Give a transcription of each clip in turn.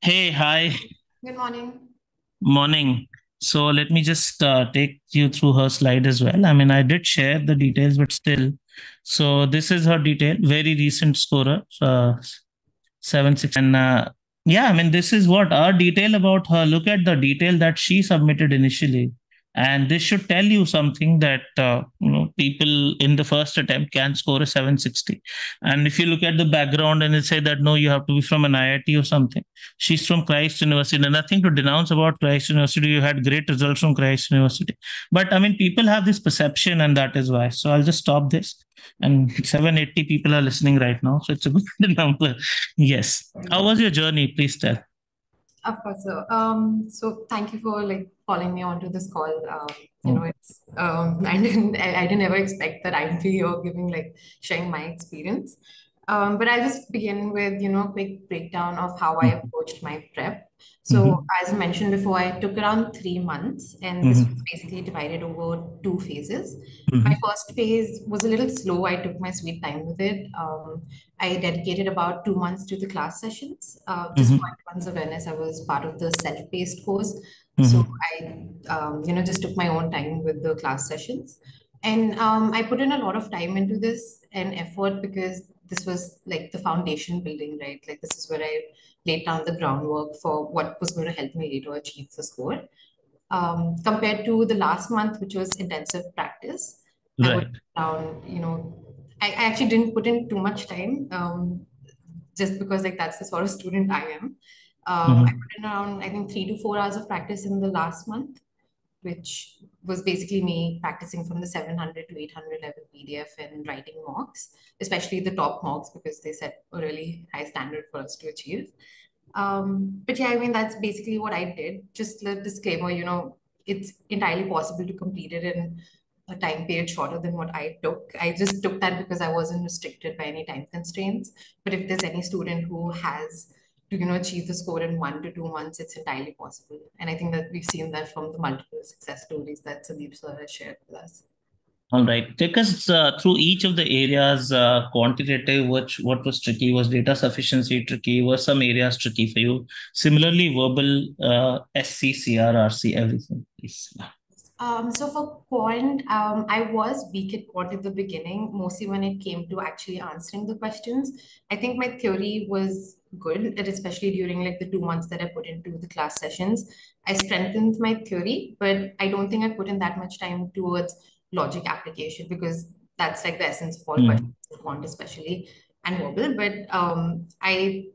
Hey, hi, Good morning. morning. So let me just take you through her slide as well. I mean, I did share the details, but still. So this is her detail, very recent scorer, 760. And yeah, I mean, this is what our detail about her. Look at the detail that she submitted initially. And this should tell you something that people in the first attempt can score a 760. And if you look at the background and it say that no, you have to be from an IIT or something. She's from Christ University. And nothing to denounce about Christ University. You had great results from Christ University. But I mean, people have this perception, and that is why. So I'll just stop this. And 780 people are listening right now. So it's a good number. Yes. How was your journey? Please tell. Of course, sir. So thank you for calling me onto this call. Mm. It's I didn't ever expect that I'd be here giving sharing my experience. But I'll just begin with a quick breakdown of how I Mm. approached my prep. So Mhm. as I mentioned before, I took around 3 months, and this was Mhm. basically divided over two phases. My Mhm. first phase was a little slow. I took my sweet time with it. I dedicated about 2 months to the class sessions. Just for Mhm. everyone's awareness, I was part of the self-paced course. So Mhm. I just took my own time with the class sessions. And I put in a lot of time into this and effort because this was like the foundation building, right? Like this is where I laid down the groundwork for what was going to help me later achieve the score. Compared to the last month, which was intensive practice, I would Right. down, I actually didn't put in too much time, just because that's the sort of student I am. I Mhm. put in around, I think, 3 to 4 hours of practice in the last month, which was basically me practicing from the 700 to 800 level PDF and writing mocks, especially the top mocks because they set a really high standard for us to achieve. But yeah, I mean, that's basically what I did. Just a disclaimer, it's entirely possible to complete it in a time period shorter than what I took. I just took that because I wasn't restricted by any time constraints. But if there's any student who has to, achieve the score in 1 to 2 months, it's entirely possible. And I think that we've seen that from the multiple success stories that Sandeep sir has shared with us. All right. Take us through each of the areas. Quantitative, which what was tricky? Was data sufficiency tricky? Were some areas tricky for you? Similarly, verbal, SC, everything. Please. So for quant, I was weak at quant at the beginning, mostly when it came to actually answering the questions. I think my theory was good, and especially during the 2 months that I put into the class sessions. I strengthened my theory, but I don't think I put in that much time towards logic application because that's like the essence of all questions, Mm. in quant especially, and verbal. But I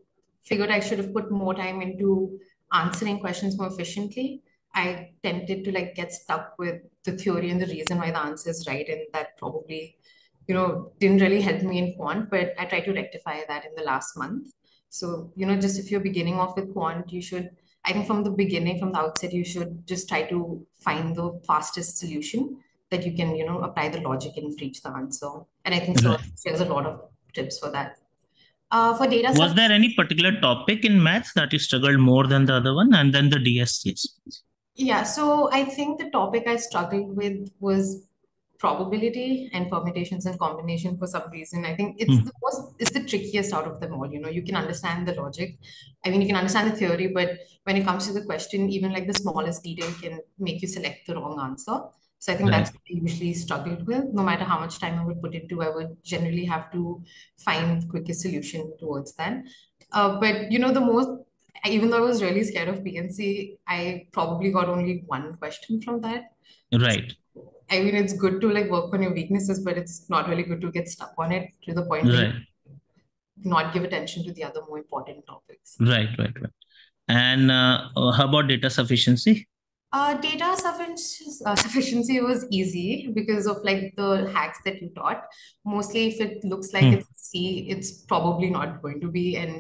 figured I should have put more time into answering questions more efficiently. I tended to get stuck with the theory and the reason why the answer is right, and that probably, didn't really help me in quant. But I tried to rectify that in the last month. So, just if you're beginning off with quant, you should, I think from the beginning, from the outset, you should just try to find the fastest solution that you can, apply the logic and reach the answer. And I think so Right. there's a lot of tips for that. For data Was stuff, there any particular topic in maths that you struggled more than the other one, and then the DSCs? yeah, so I think the topic I struggled with was probability and permutations and combination for some reason. I think Mm. it's the trickiest out of them all. You can understand the logic. I mean, you can understand the theory, but when it comes to the question, even the smallest detail can make you select the wrong answer. So I think that's Right. what I usually struggled with. No matter how much time I would put into, I would generally have to find the quickest solution towards that. But the most even though I was really scared of PNC, I probably got only one question from that. Right. I mean, it's good to work on your weaknesses, but it's not really good to get stuck on it to the point where you Right. not give attention to the other more important topics. Right. Right. Right. And how about data sufficiency? Sufficiency was easy because of the hacks that you taught. Mostly, if it looks like Hmm. it's C, it's probably not going to be, and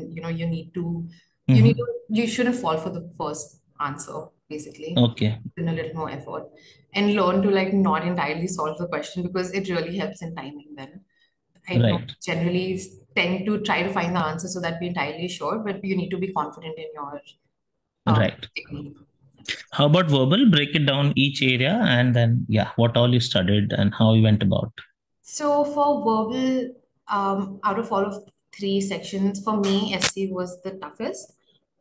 Mhm. you shouldn't fall for the first answer. Basically, Okay. put in a little more effort and learn to not entirely solve the question because it really helps in timing. Then I don't Right. generally tend to try to find the answer so that we're entirely sure, but you need to be confident in your Right. technique. How about verbal? Break it down each area, and then yeah, what all you studied and how you went about. So for verbal, out of all of three sections, for me, SC was the toughest.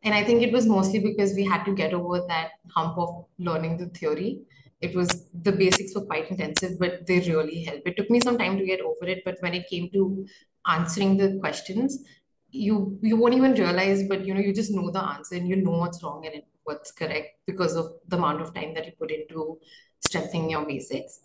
And I think it was mostly because we had to get over that hump of learning the theory. It was the basics were quite intensive, but they really helped. It took me some time to get over it, but when it came to answering the questions, you won't even realize, but you just know the answer and you know what's wrong and what's correct because of the amount of time that you put into strengthening your basics.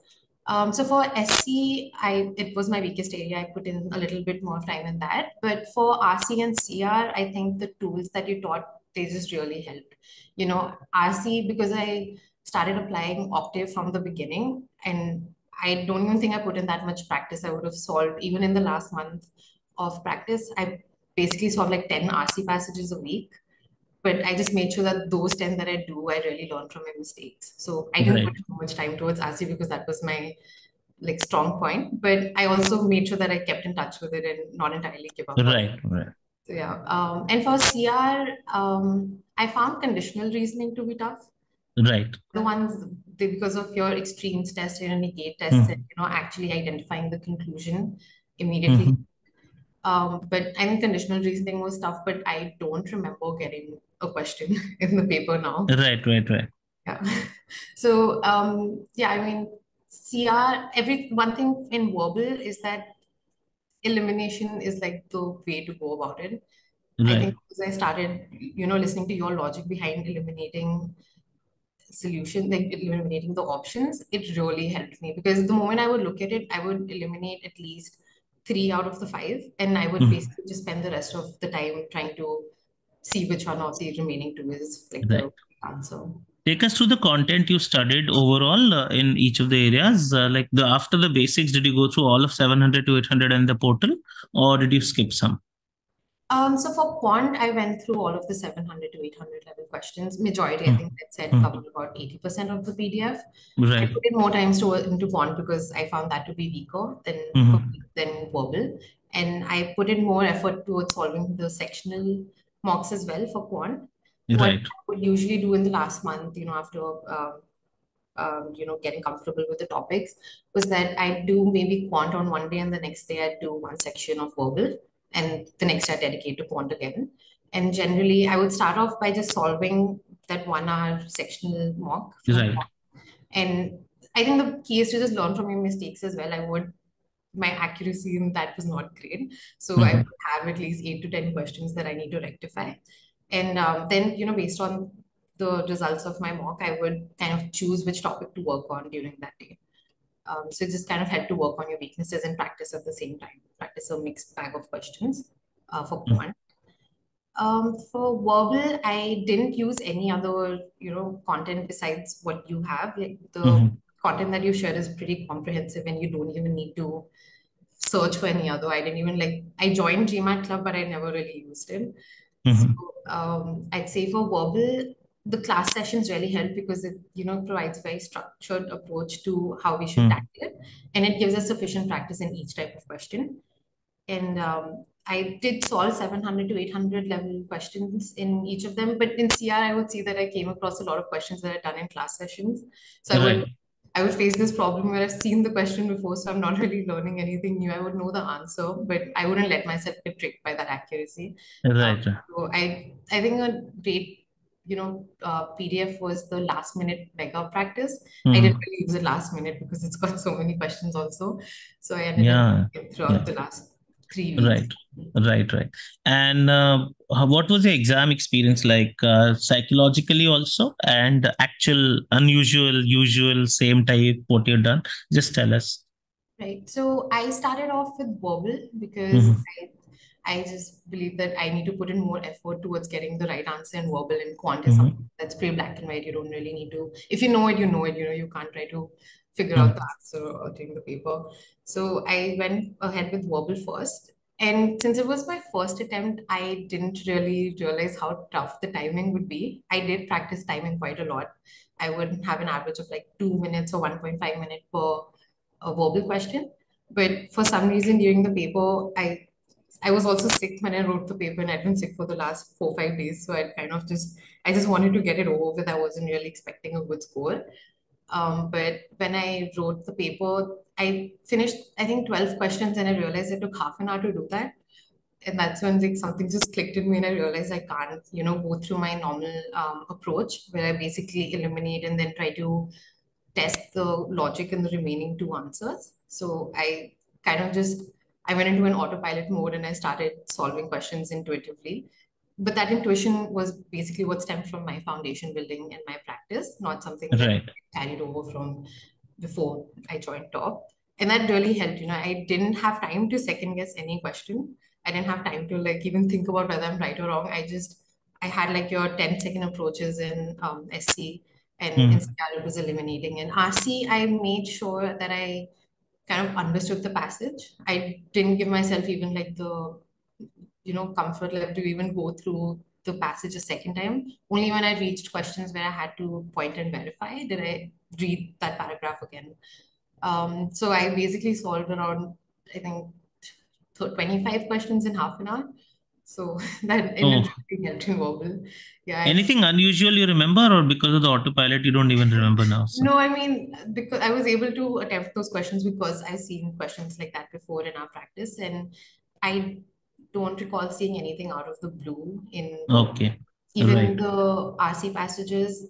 So for SC, it was my weakest area. I put in a little bit more time in that. But for RC and CR, I think the tools that you taught, they just really helped. RC, because I started applying Octave from the beginning, and I don't even think I put in that much practice. I would have solved, even in the last month of practice, I basically solved like 10 RC passages a week. But I just made sure that those 10 that I do, I really learn from my mistakes. So I didn't put Right. too much time towards RC because that was my like strong point. But I also made sure that I kept in touch with it and not entirely give up on it. Right. Right. So yeah. And for CR, I found conditional reasoning to be tough. Right. The ones because of your extremes test and negate tests and Mhm. actually identifying the conclusion immediately. Mhm. But I think conditional reasoning was tough, but I don't remember getting a question in the paper now. Right. Right. Right. Yeah. So yeah, I mean, CR, every one thing in verbal is that elimination is like the way to go about it. I think Right. because I started, listening to your logic behind eliminating solution, like eliminating the options, it really helped me because the moment I would look at it, I would eliminate at least three out of the five, and I would Mhm. basically just spend the rest of the time trying to see which one of the remaining two is like the Right. answer. Take us through the content you studied overall in each of the areas. Like the after the basics, did you go through all of 700 to 800 in the portal, or did you skip some? So for quant, I went through all of the 700 to 800 level questions. Majority, I think Mhm. that said Mhm. covered about 80% of the PDF. I Right. put in more times into quant because I found that to be weaker Mhm. than verbal. And I put in more effort towards solving the sectional mocks as well for quant. What Right. I would usually do in the last month, after getting comfortable with the topics, was that I do maybe quant on one day and the next day I do one section of verbal and the next day I dedicate to quant again. And generally, I would start off by just solving that 1 hour sectional mock from Right. quant. And I think the key is to just learn from your mistakes as well. My accuracy in that was not great. So I would Mhm. have at least 8 to 10 questions that I need to rectify. And then, based on the results of my mock, I would kind of choose which topic to work on during that day. So it just kind of had to work on your weaknesses and practice at the same time, practice a mixed bag of questions for Mhm. quant. For verbal, I didn't use any other, content besides what you have. Like the Mhm. content that you share is pretty comprehensive and you don't even need to search for any other. I didn't even I joined GMAT club, but I never really used it. So Mhm. I'd say for verbal, the class sessions really help because it, provides a very structured approach to how we should tackle Mhm. it. And it gives us sufficient practice in each type of question. And I did solve 700 to 800 level questions in each of them. But in CR, I would see that I came across a lot of questions that I'd done in class sessions. So Right. I would face this problem where I've seen the question before, so I'm not really learning anything new. I would know the answer, but I wouldn't let myself get tricked by that accuracy. Um, Right. so I think a great, PDF was the last minute mega practice. I didn't Mhm. really use it last minute because it's got so many questions also. So I ended up Yeah. using it throughout Yeah. the last 3 weeks. Right. Right. Right. And what was the exam experience like psychologically also, and actual, unusual, usual, same type what you've done? Just tell us. Right. So I started off with verbal because Mhm. I just believe that I need to put in more effort towards getting the right answer in verbal, and quant is something Mhm. that's pretty black and white. You don't really need to, if you know it, you know it. You can't try to figure out the Mhm. answer or during the paper. So I went ahead with verbal first. And since it was my first attempt, I didn't really realize how tough the timing would be. I did practice timing quite a lot. I would have an average of like 2 minutes or 1.5 minute per a verbal question. But for some reason during the paper, I was also sick when I wrote the paper and I'd been sick for the last 4 or 5 days. So I just wanted to get it over with. I wasn't really expecting a good score. But when I wrote the paper, I finished, I think, 12 questions and I realized it took half an hour to do that. And that's when like something just clicked in me and I realized I can't, go through my normal approach where I basically eliminate and then try to test the logic in the remaining two answers. So I kind of just I went into an autopilot mode and I started solving questions intuitively. But that intuition was basically what stemmed from my foundation building and my practice, not something that Right. carried over from before I joined top. And that really helped. I didn't have time to second guess any question. I didn't have time to like even think about whether I'm right or wrong. I had like your 10-second approaches in SC, and in Mm. CR it was eliminating. In RC, I made sure that I kind of understood the passage. I didn't give myself even like the, comfort level to even go through the passage a second time. Only when I reached questions where I had to point and verify did I read that paragraph again. So I basically solved around, I think, 25 questions in half an hour. So that and it Oh, really helped in verbal. Yeah, anything unusual you remember, or because of the autopilot you don't even remember now? So, no, I mean, because I was able to attempt those questions because I've seen questions like that before in our practice, and I don't recall seeing anything out of the blue in verbal. okay. Even Right. the RC passages,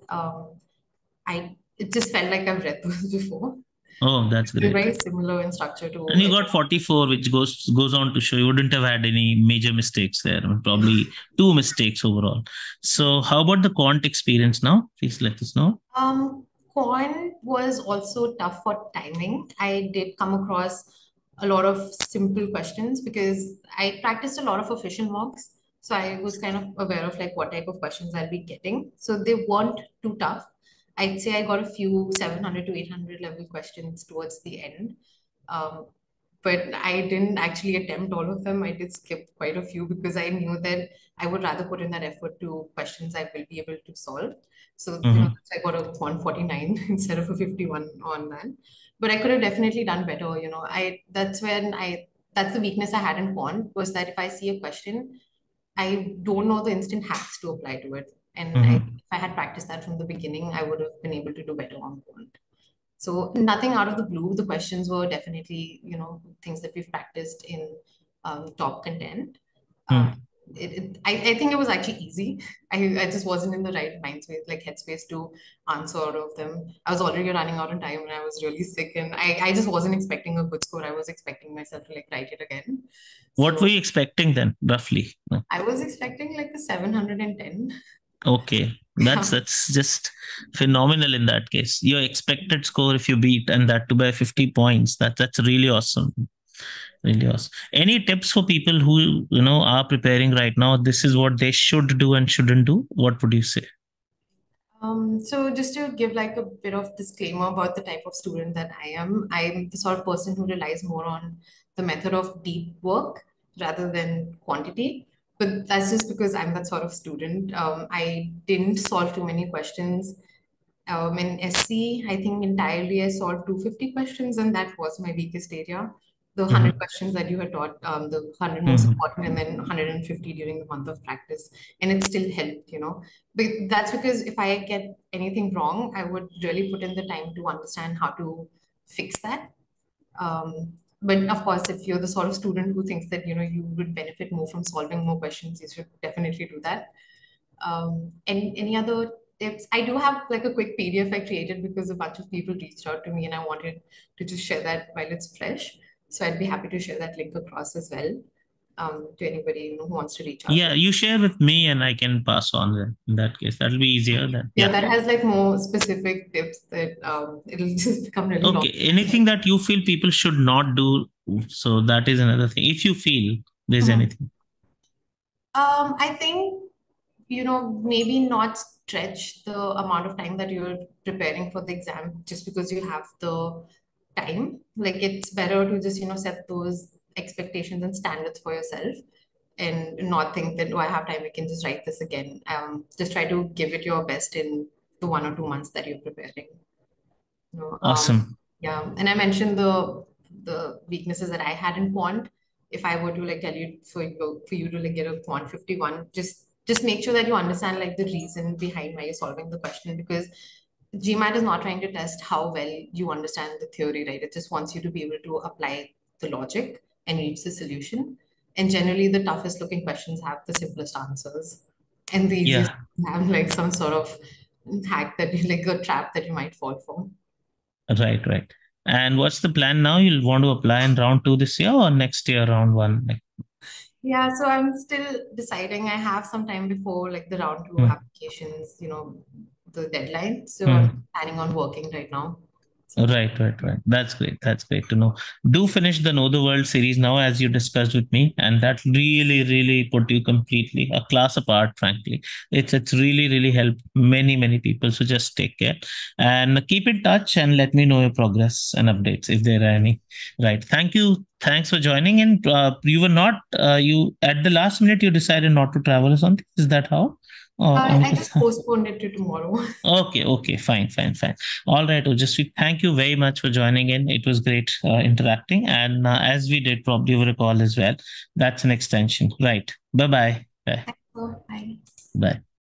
I it just felt like I've read those before. Oh, that's They're great. very similar in structure And to, you I got think. 44, which goes on to show you wouldn't have had any major mistakes there. I mean, probably two mistakes overall. So, how about the quant experience now? Please let us know. Quant was also tough for timing. I did come across a lot of simple questions because I practiced a lot of official mocks. So I was kind of aware of like what type of questions I'll be getting. So they weren't too tough. I'd say I got a few 700 to 800 level questions towards the end. Um, but I didn't actually attempt all of them. I did skip quite a few because I knew that I would rather put in that effort to questions I will be able to solve. So, Mm-hmm. I got a 149 instead of a 51 on that. But I could have definitely done better. That's the weakness I had in quant was that if I see a question, I don't know the instant hacks to apply to it. And Mm-hmm. if I had practiced that from the beginning, I would have been able to do better on quant. So nothing out of the blue. The questions were definitely, things that we've practiced in top content. Um, Mm. I think it was actually easy. I just wasn't in the right mind space, like headspace to answer all of them. I was already running out of time and I was really sick and I just wasn't expecting a good score. I was expecting myself to like write it again. What were So you expecting then, roughly? No. I was expecting like a 710. Okay, Yeah. that's just phenomenal in that case. Your expected score, if you beat, and that to by 50 points, that's really awesome. Really awesome. Any tips for people who are preparing right now? This is what they should do and shouldn't do. What would you say? So just to give like a bit of disclaimer about the type of student that I'm the sort of person who relies more on the method of deep work rather than quantity. But that's just because I'm that sort of student. I didn't solve too many questions in SC, I think entirely I solved 250 questions, and that was my weakest area. The 100 Mm-hmm. questions that you had taught, the 100 most Mm-hmm. important, and then 150 during the month of practice. And it still helped. But that's because if I get anything wrong, I would really put in the time to understand how to fix that. But of course, if you're the sort of student who thinks that, you would benefit more from solving more questions, you should definitely do that. Any other tips? I do have like a quick PDF I created because a bunch of people reached out to me and I wanted to just share that while it's fresh. So I'd be happy to share that link across as well to anybody who wants to reach out. Yeah, you share with me, and I can pass on then. In that case, that'll be easier then. Yeah, Yeah. that has like more specific tips that it'll just become really long. Okay. Anything that you feel people should not do? So that is another thing. If you feel there's Mhm. anything. I think maybe not stretch the amount of time that you're preparing for the exam just because you have the time. Like it's better to just, set those expectations and standards for yourself and not think that, oh, I have time, I can just write this again. Just try to give it your best in the 1 or 2 months that you're preparing. You know, um, Awesome. yeah, and I mentioned the weaknesses that I had in quant. If I were to like tell you for you to like get a quant 51, just make sure that you understand like the reason behind why you're solving the question because GMAT is not trying to test how well you understand the theory, right? It just wants you to be able to apply the logic and reach the solution. And generally, the toughest looking questions have the simplest answers. And the easiest Yeah. have like some sort of hack that you like a trap that you might fall for. Right, right. And what's the plan now? You'll want to apply in round two this year or next year, round one? Like, Yeah, so I'm still deciding. I have some time before like the round two hmm, applications, the deadline. So I'm hmm. planning on working right now. So Right, right, right. That's great. That's great to know. Do finish the Know the World series now, as you discussed with me, and that really, really put you completely a class apart. Frankly, it's really, really helped many, many people. So just take care and keep in touch, and let me know your progress and updates if there are any. Right. Thank you. Thanks for joining. And you were not you at the last minute you decided not to travel or something. Is that how? Or I anything? just postponed it to tomorrow. Okay, okay, fine, fine, fine. All right, Ojasvi, thank you very much for joining in. It was great interacting. And as we did probably recall as well, that's an extension. Right. Bye-bye. Bye. So I Bye.